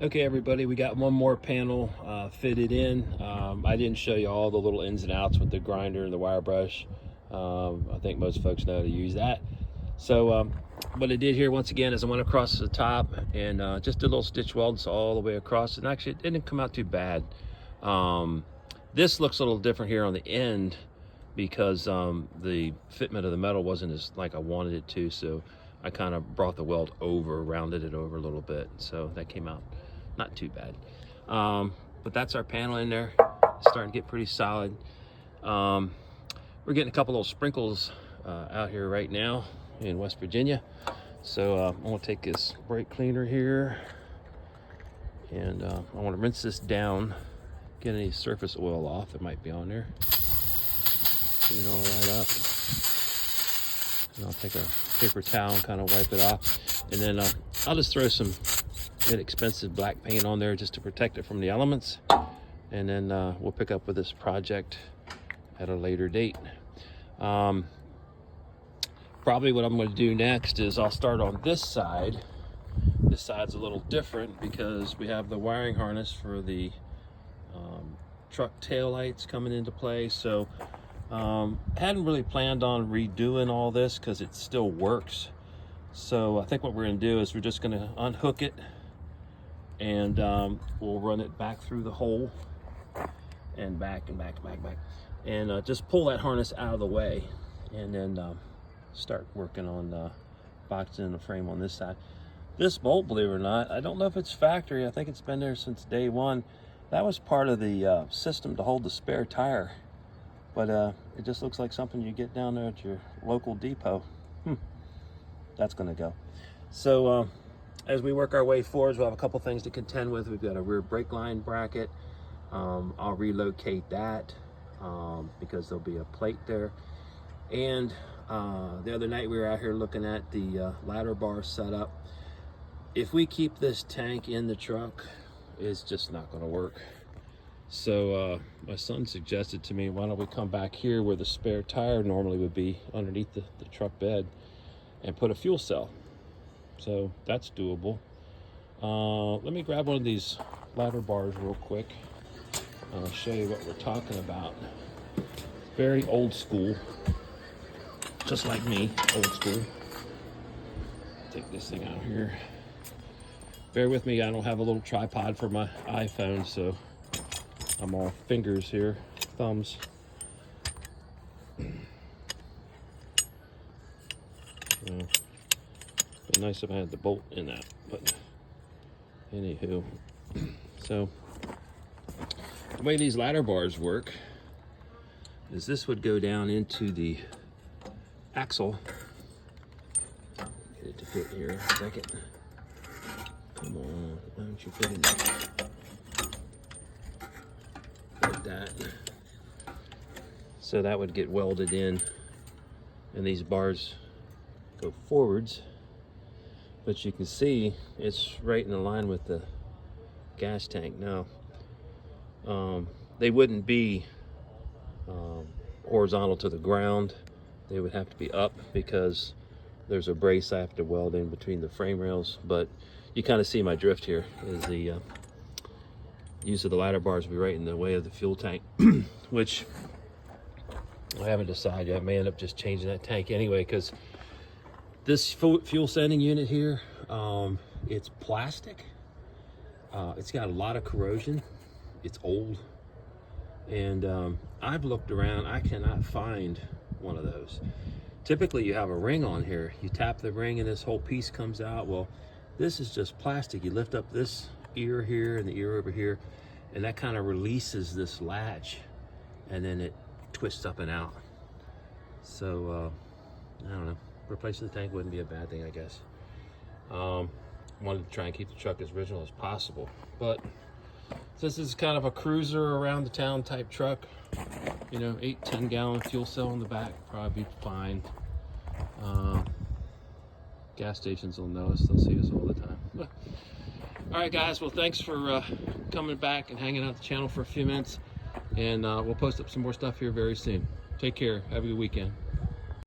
Okay, everybody, we got one more panel fitted in. I didn't show you all the little ins and outs with the grinder and the wire brush. I think most folks know how to use that. So what I did here once again is I went across the top and just did little stitch welds all the way across, and actually it didn't come out too bad. This looks a little different here on the end because the fitment of the metal wasn't as like I wanted it to, so I kind of brought the weld over, rounded it over a little bit, so that came out not too bad. But that's our panel in there. It's starting to get pretty solid. We're getting a couple little sprinkles out here right now in West Virginia. So I'm gonna take this brake cleaner here and I want to rinse this down, get any surface oil off that might be on there. Clean all that up. And I'll take a paper towel and kind of wipe it off. And then I'll just throw some inexpensive black paint on there just to protect it from the elements. And then we'll pick up with this project at a later date. Probably what I'm going to do next is I'll start on this side. This side's a little different because we have the wiring harness for the truck tail lights coming into play. So hadn't really planned on redoing all this because it still works. So I think what we're going to do is we're just going to unhook it and we'll run it back through the hole and back and back and just pull that harness out of the way, and then start working on boxing the frame on this side. This bolt, believe it or not, I don't know if it's factory. I think it's been there since day one. That was part of the system to hold the spare tire, but it just looks like something you get down there at your local depot. That's gonna go. So as we work our way forward, we'll have a couple things to contend with. We've got a rear brake line bracket. I'll relocate that because there'll be a plate there. And the other night we were out here looking at the ladder bar setup. If we keep this tank in the truck, it's just not going to work. So my son suggested to me, why don't we come back here where the spare tire normally would be underneath the truck bed and put a fuel cell. So that's doable. Let me grab one of these ladder bars real quick. I'll show you what we're talking about. Very old school, just like me, old school. Take this thing out here. Bear with me, I don't have a little tripod for my iPhone, so I'm all fingers here, thumbs. It'd be nice if I had the bolt in that, but anywho. So the way these ladder bars work is this would go down into the axle. Get it to fit here a second. Come on, why don't you fit in there? Like that. So that would get welded in, and these bars go forwards. But you can see it's right in line with the gas tank. Now, they wouldn't be horizontal to the ground. They would have to be up because there's a brace I have to weld in between the frame rails. But you kind of see my drift here is the use of the ladder bars will be right in the way of the fuel tank, which I haven't decided yet. I may end up just changing that tank anyway, because this fuel sending unit here, it's plastic. It's got a lot of corrosion. It's old. And I've looked around, I cannot find one of those. Typically you have a ring on here. You tap the ring and this whole piece comes out. Well, this is just plastic. You lift up this ear here and the ear over here, and that kind of releases this latch, and then it twists up and out. So, I don't know. Replacing the tank wouldn't be a bad thing, I guess. Wanted to try and keep the truck as original as possible. But since this is kind of a cruiser around the town type truck, you know, 8-10 gallon fuel cell in the back, probably be fine. Gas stations will know us, they'll see us all the time. All right, guys, well, thanks for coming back and hanging out the channel for a few minutes, and we'll post up some more stuff here very soon. Take care, have a good weekend.